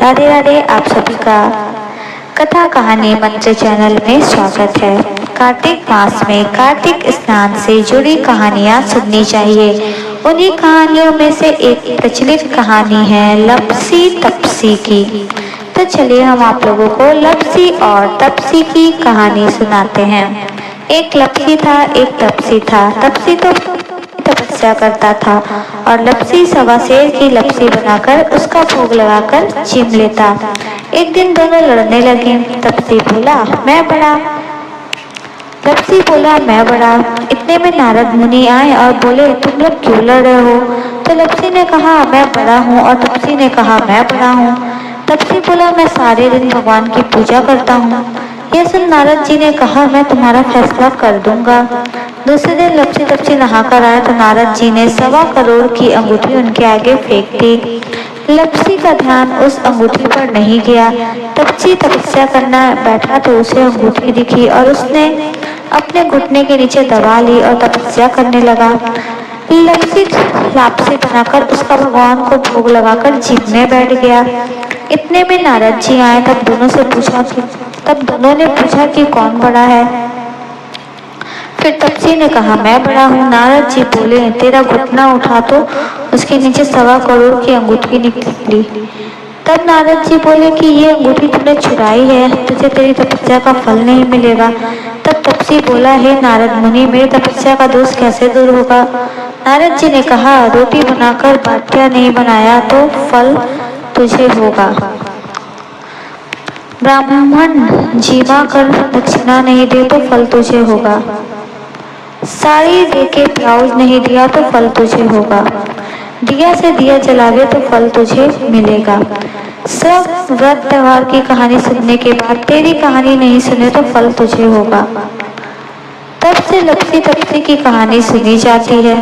राधे राधे। आप सभी का कथा कहानी मंत्र चैनल में स्वागत है। कार्तिक मास में कार्तिक स्नान से जुड़ी कहानियाँ सुननी चाहिए। उन्हीं कहानियों में से एक प्रचलित कहानी है लपसी तपसी की। तो चलिए हम आप लोगों को लपसी और तपसी की कहानी सुनाते हैं। एक लपसी था, एक तपसी था। तपसी तो तपस्या करता था और लपसी सवा शेर की लपसी बनाकर उसका भोग लगाकर चिम लेता। एक दिन दोनों लड़ने लगे। तपसी बोला मैं बड़ा, लपसी बोला मैं बड़ा। इतने में नारद मुनि आए और बोले तुम लोग क्यों लड़ रहे हो? तो लपसी ने कहा मैं बड़ा हूँ और तपसी ने कहा मैं बड़ा हूँ। तपसी बोला मैं सारे दिन भगवान की पूजा करता हूँ। यह सुन नारद जी ने कहा मैं तुम्हारा फैसला कर दूंगा। दूसरे दिन लपसी तपसी नहाकर आए तो नारद जी ने 1.25 करोड़ की अंगूठी उनके आगे फेंक दी। लपसी का ध्यान उस अंगूठी पर नहीं गया। तपसी तपस्या करना बैठा तो उसे अंगूठी दिखी और उसने अपने घुटने के नीचे दबा ली और तपस्या करने लगा। लपसी लापसी बनाकर उसका भगवान को भोग लगाकर जीभने बैठ गया। इतने में नारद जी आए। तब दोनों ने पूछा कि कौन बड़ा है? फिर तपसी ने कहा मैं बड़ा हूँ। नारद जी बोले तेरा घुटना उठा तो उसके नीचे 1.25 करोड़ की अंगूठी निकली। तब नारद जी बोले कि ये अंगूठी तुमने चुराई है, तुझे तेरी तपस्या का फल नहीं मिलेगा। तब तपसी बोला हे नारद मुनि, मेरी तपस्या का दोष कैसे दूर होगा? नारद जी ने कहा रोटी बनाकर बाटिया नहीं बनाया तो फल तुझे होगा। ब्राह्मण जीवा कर दक्षिणा नहीं दे तो फल तुझे होगा। साड़ी देके ब्लाउज नहीं दिया तो फल तुझे होगा। दिया से दिया जलावे तो फल तुझे मिलेगा। सब व्रत त्योहार की कहानी सुनने के बाद तेरी कहानी नहीं सुने तो फल तुझे होगा। तब से लपसी तपसी की कहानी सुनी जाती है।